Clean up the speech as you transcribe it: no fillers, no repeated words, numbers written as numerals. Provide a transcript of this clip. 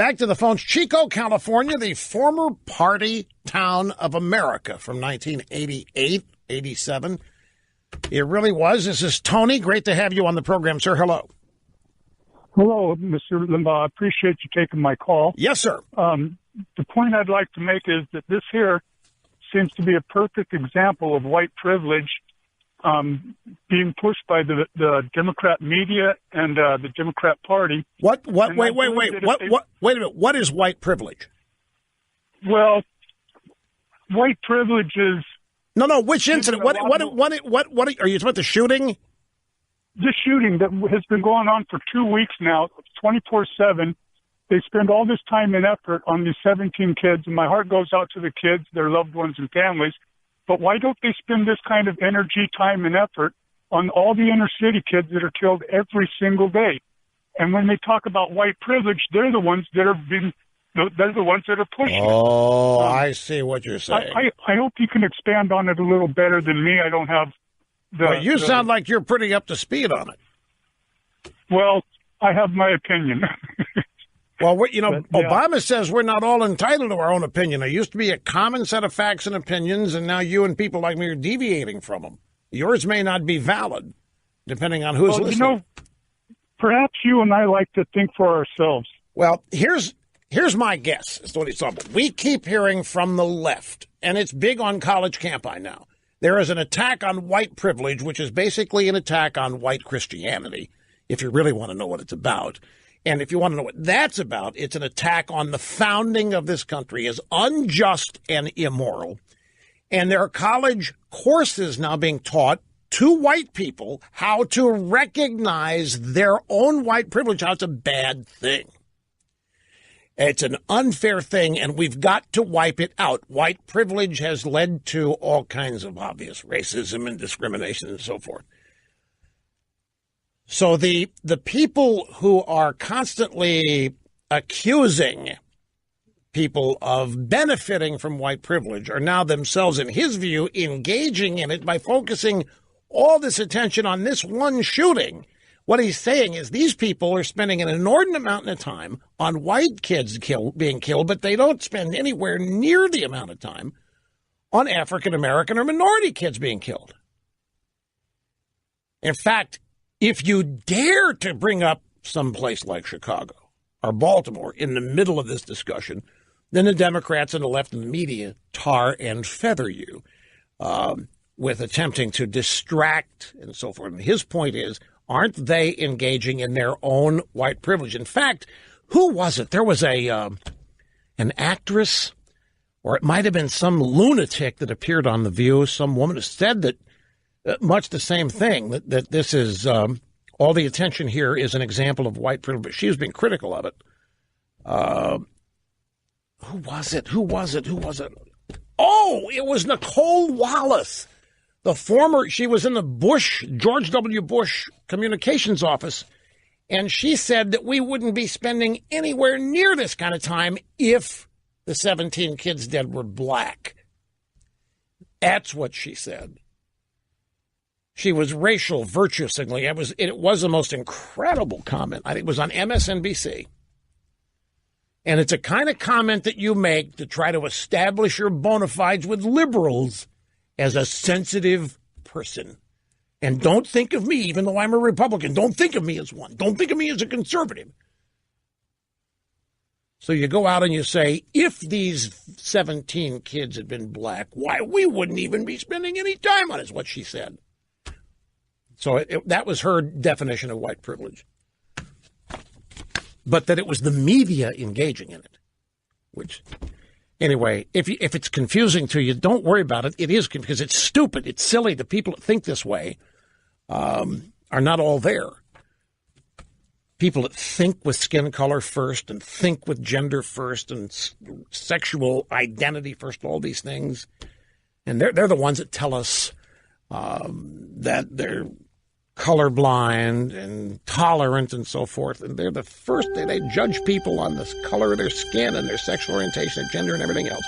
Back to the phones. Chico, California, the former party town of America from 1988, 87. It really was. This is Tony. Great to have you on the program, sir. Hello. Hello, Mr. Limbaugh. I appreciate you taking my call. Yes, sir. The point I'd like to make is that this here seems to be a perfect example of white privilege being pushed by the Democrat media and the Democrat Party. Wait a minute. What is white privilege? Well, white privilege is... No, which incident? What are you talking about, the shooting? The shooting that has been going on for 2 weeks now, 24/7. They spend all this time and effort on these 17 kids, and my heart goes out to the kids, their loved ones, and families. But why don't they spend this kind of energy, time, and effort on all the inner city kids that are killed every single day? And when they talk about white privilege, they're the ones that are pushing. Oh, I see what you're saying. I hope you can expand on it a little better than me. I don't have the... Well, you sound like you're pretty up to speed on it. Well, I have my opinion. Well, Obama says we're not all entitled to our own opinion. There used to be a common set of facts and opinions, and now you and people like me are deviating from them. Yours may not be valid, depending on who's listening. Perhaps you and I like to think for ourselves. Well, here's my guess as to what he's talking about. We keep hearing from the left, and it's big on college campi now. There is an attack on white privilege, which is basically an attack on white Christianity, if you really want to know what it's about. And if you want to know what that's about, it's an attack on the founding of this country as unjust and immoral. And there are college courses now being taught to white people how to recognize their own white privilege, how it's a bad thing. It's an unfair thing, and we've got to wipe it out. White privilege has led to all kinds of obvious racism and discrimination and so forth. So the people who are constantly accusing people of benefiting from white privilege are now themselves, in his view, engaging in it by focusing all this attention on this one shooting. What he's saying is these people are spending an inordinate amount of time on white kids being killed, but they don't spend anywhere near the amount of time on African-American or minority kids being killed. In fact, if you dare to bring up some place like Chicago or Baltimore in the middle of this discussion, then the Democrats and the left and the media tar and feather you with attempting to distract and so forth. And his point is, aren't they engaging in their own white privilege? In fact, who was it? There was an actress, or it might have been some lunatic that appeared on The View, some woman who said that much the same thing, that this is all the attention here is an example of white privilege. But she was being critical of it. Who was it? Oh, it was Nicole Wallace. She was in the George W. Bush communications office, and she said that we wouldn't be spending anywhere near this kind of time if the 17 kids dead were black. That's what she said. She was racial virtue signaling. It was the most incredible comment. I think it was on MSNBC. And it's a kind of comment that you make to try to establish your bona fides with liberals as a sensitive person. And don't think of me, even though I'm a Republican, don't think of me as one. Don't think of me as a conservative. So you go out and you say, if these 17 kids had been black, why, we wouldn't even be spending any time on it, is what she said. So that was her definition of white privilege. But that it was the media engaging in it, which... Anyway, if it's confusing to you, don't worry about it. It is, because it's stupid. It's silly. The people that think this way are not all there. People that think with skin color first and think with gender first and sexual identity first, all these things. And they're the ones that tell us that they're colorblind and tolerant and so forth. And they're the first, they judge people on the color of their skin and their sexual orientation and gender and everything else.